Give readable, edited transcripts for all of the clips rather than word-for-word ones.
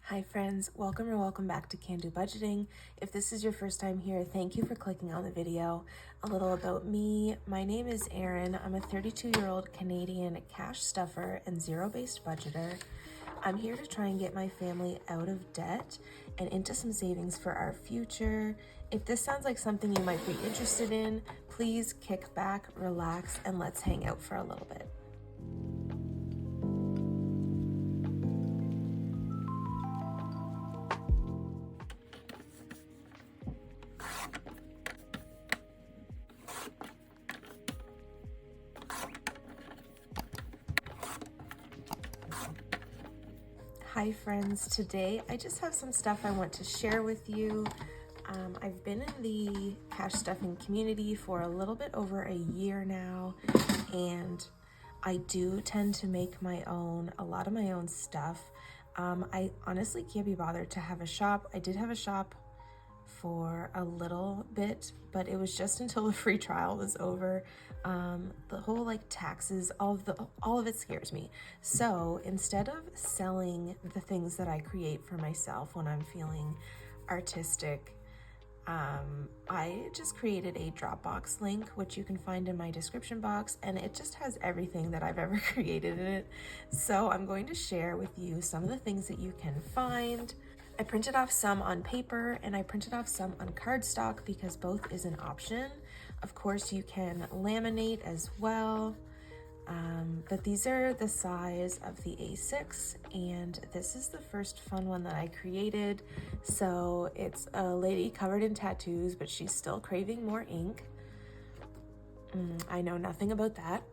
Hi friends, welcome or welcome back to Can Do Budgeting. If this is your first time here, thank you for clicking on the video. A little about me, my name is Erin. I'm a 32-year-old Canadian cash stuffer and zero-based budgeter. I'm here to try and get my family out of debt and into some savings for our future. If this sounds like something you might be interested in, please kick back, relax, and let's hang out for a little bit. Hi friends, today I just have some stuff I want to share with you. I've been in the cash stuffing community for a little bit over a year now, and I do tend to make a lot of my own stuff. I honestly can't be bothered to have a shop. I did have a shop for a little bit, but it was just until the free trial was over. The whole taxes, all of it scares me. So instead of selling the things that I create for myself when I'm feeling artistic, I just created a Dropbox link, which you can find in my description box, and it just has everything that I've ever created in it. So I'm going to share with you some of the things that you can find. I printed off some on paper and I printed off some on cardstock because both is an option. Of course, you can laminate as well, but these are the size of the A6, and this is the first fun one that I created. So it's a lady covered in tattoos, but she's still craving more ink. I know nothing about that.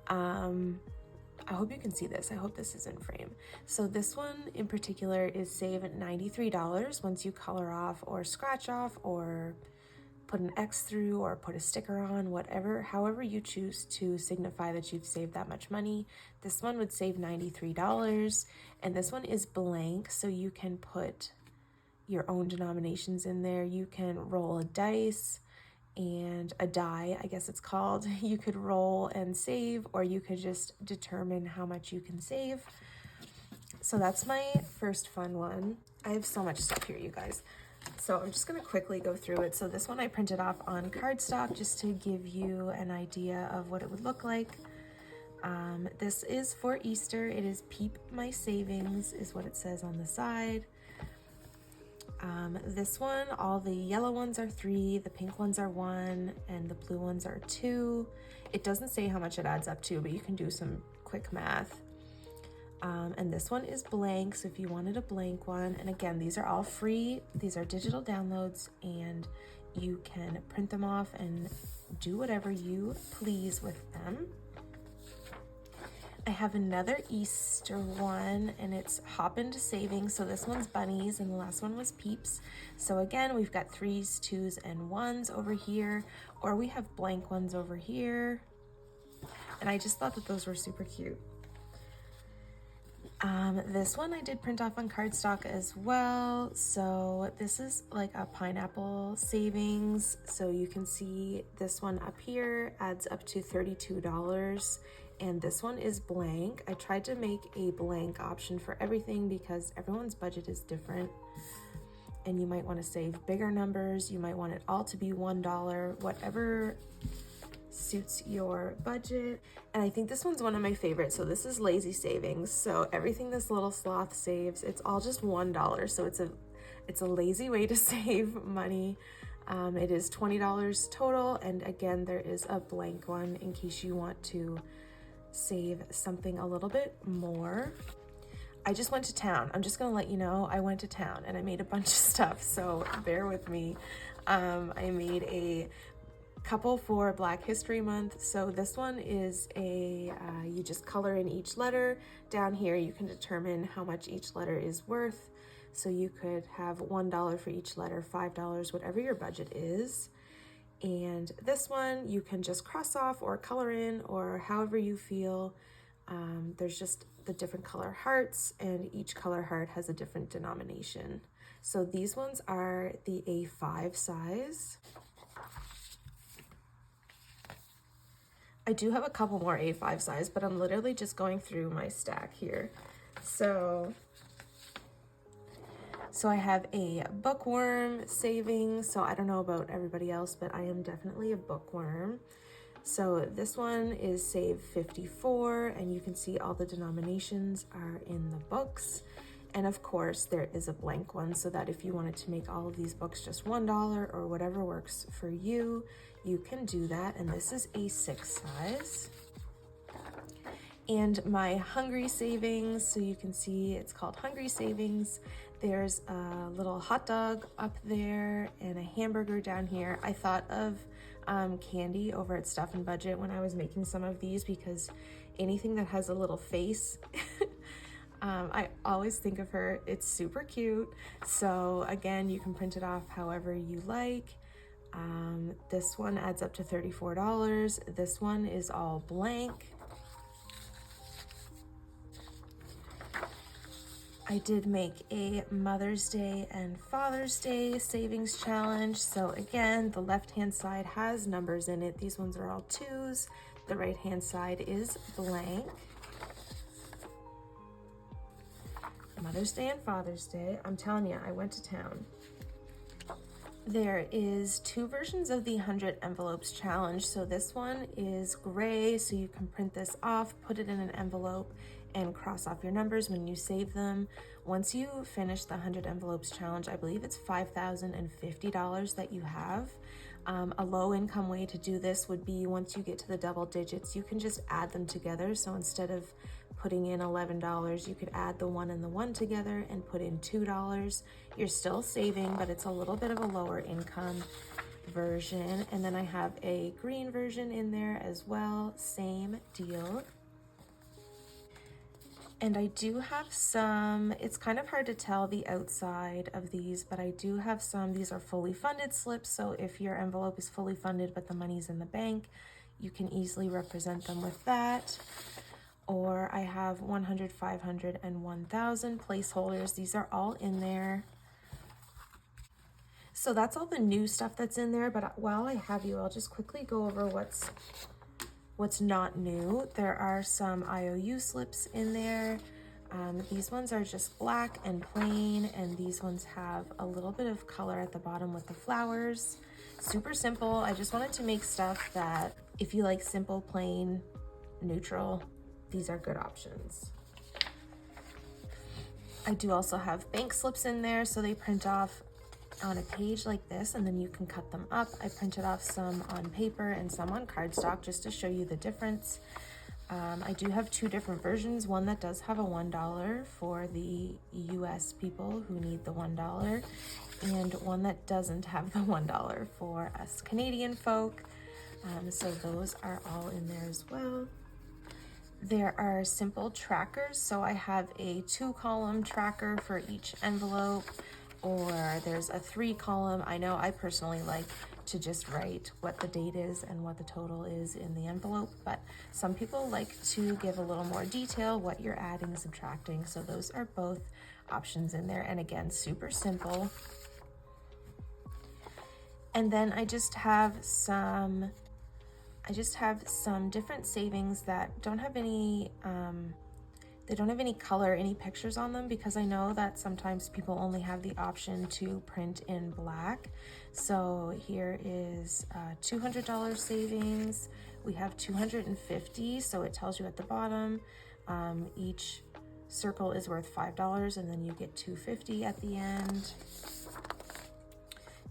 I hope you can see this. I hope this is in frame. So this one in particular is save $93 once you color off or scratch off or put an X through or put a sticker on, however you choose to signify that you've saved that much money. This one would save $93, and this one is blank, so you can put your own denominations in there. You can roll a dice and a die, I guess it's called. You could roll and save, or you could just determine how much you can save. So that's my first fun one. I have so much stuff here, you guys. So I'm just gonna quickly go through it. So this one I printed off on cardstock just to give you an idea of what it would look like. This is for Easter. It is Peep My Savings is what it says on the side. This one, all the yellow ones are 3, the pink ones are 1, and the blue ones are 2. It doesn't say how much it adds up to, but you can do some quick math. And this one is blank, so if you wanted a blank one, and again, these are all free. These are digital downloads, and you can print them off and do whatever you please with them. I have another Easter one, and it's Hop Into Savings. So this one's bunnies and the last one was Peeps. So again, we've got 3s, 2s, and 1s over here, or we have blank ones over here. And I just thought that those were super cute. This one I did print off on cardstock as well. So this is like a pineapple savings. So you can see this one up here adds up to $32. And this one is blank. I tried to make a blank option for everything because everyone's budget is different. And you might want to save bigger numbers. You might want it all to be $1, whatever suits your budget. And I think this one's one of my favorites. So this is lazy savings. So everything this little sloth saves, it's all just $1. So it's a lazy way to save money. It is $20 total. And again, there is a blank one in case you want to save something a little bit more. I just went to town. I'm just gonna let you know I went to town and I made a bunch of stuff, so bear with me. I made a couple for Black History Month. So this one is you just color in each letter. Down here you can determine how much each letter is worth. So you could have $1 for each letter, $5, whatever your budget is. And this one you can just cross off or color in or however you feel. There's just the different color hearts, and each color heart has a different denomination. So these ones are the A5 size. I do have a couple more A5 size, but I'm literally just going through my stack here. So So I have a bookworm savings. So I don't know about everybody else, but I am definitely a bookworm. So this one is save 54, and you can see all the denominations are in the books. And of course there is a blank one, so that if you wanted to make all of these books just $1 or whatever works for you, you can do that. And this is A6 size. And my Hungry Savings, so you can see it's called Hungry Savings. There's a little hot dog up there and a hamburger down here. I thought of Candy over at Stuff and Budget when I was making some of these, because anything that has a little face, I always think of her. It's super cute. So again, you can print it off however you like. This one adds up to $34. This one is all blank. I did make a Mother's Day and Father's Day savings challenge. So again, the left-hand side has numbers in it. These ones are all 2s. The right-hand side is blank. Mother's Day and Father's Day. I'm telling you, I went to town. There is 2 versions of the 100 envelopes challenge. So this one is gray, so you can print this off, put it in an envelope, and cross off your numbers when you save them. Once you finish the 100 envelopes challenge, I believe it's $5,050 that you have. A low income way to do this would be, once you get to the double digits, you can just add them together. So instead of putting in $11, you could add the 1 and the 1 together and put in $2. You're still saving, but it's a little bit of a lower income version. And then I have a green version in there as well, same deal. And I do have some, it's kind of hard to tell the outside of these, but I do have some. These are fully funded slips, so if your envelope is fully funded but the money's in the bank, you can easily represent them with that. Or I have 100, 500, and 1,000 placeholders. These are all in there. So that's all the new stuff that's in there, but while I have you, I'll just quickly go over what's not new. There are some IOU slips in there. These ones are just black and plain, and these ones have a little bit of color at the bottom with the flowers. Super simple. I just wanted to make stuff that, if you like simple, plain, neutral, these are good options. I do also have bank slips in there, so they print off on a page like this, and then you can cut them up. I printed off some on paper and some on cardstock just to show you the difference. I do have 2 different versions, one that does have a $1 for the US people who need the $1, and one that doesn't have the $1 for us Canadian folk. So those are all in there as well. There are simple trackers, so I have a 2-column tracker for each envelope, or there's a 3-column. I know I personally like to just write what the date is and what the total is in the envelope, but some people like to give a little more detail, what you're adding and subtracting. So those are both options in there, and again, super simple. And then I just have some different savings that don't have any they don't have any color, any pictures on them, because I know that sometimes people only have the option to print in black. So here is $200 savings. We have $250, so it tells you at the bottom, each circle is worth $5, and then you get $250 at the end,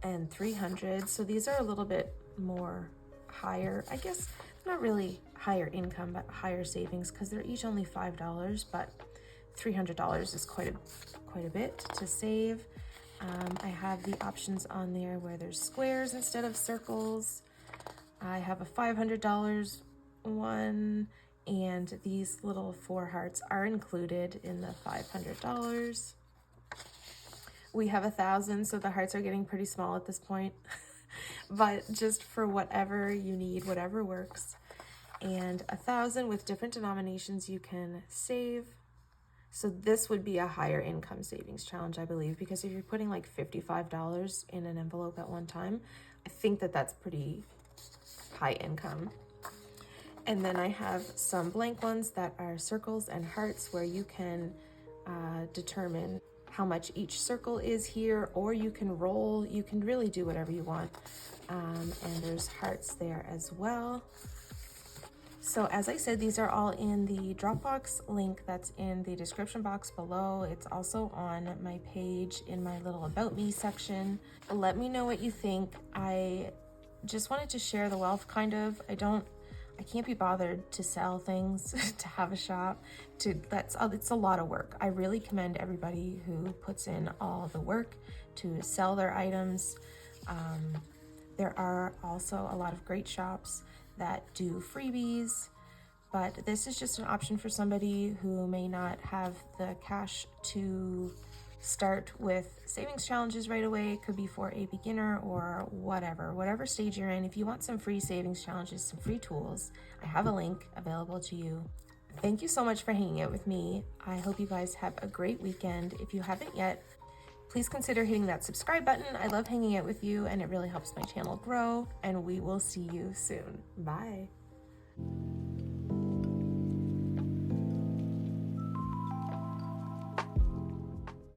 and $300. So these are a little bit more higher, I guess, not really higher income, but higher savings, because they're each only $5, but $300 is quite a bit to save. I have the options on there where there's squares instead of circles. I have a $500 one, and these little 4 hearts are included in the $500. We have 1,000, so the hearts are getting pretty small at this point. But just for whatever you need, whatever works. And 1,000 with different denominations you can save. So this would be a higher income savings challenge, I believe, because if you're putting like $55 in an envelope at one time, I think that that's pretty high income. And then I have some blank ones that are circles and hearts, where you can determine how much each circle is here, or you can roll. You can really do whatever you want. And there's hearts there as well. So as I said, these are all in the Dropbox link that's in the description box below. It's also on my page in my little About Me section. Let me know what you think. I just wanted to share the wealth, kind of. I can't be bothered to sell things, to have a shop, it's a lot of work. I really commend everybody who puts in all the work to sell their items. There are also a lot of great shops that do freebies, but this is just an option for somebody who may not have the cash to start with savings challenges right away. It could be for a beginner or whatever stage you're in. If you want some free savings challenges, some free tools, I have a link available to you. Thank you so much for hanging out with me. I hope you guys have a great weekend. If you haven't yet, please consider hitting that subscribe button. I love hanging out with you, and it really helps my channel grow, and we will see you soon. Bye.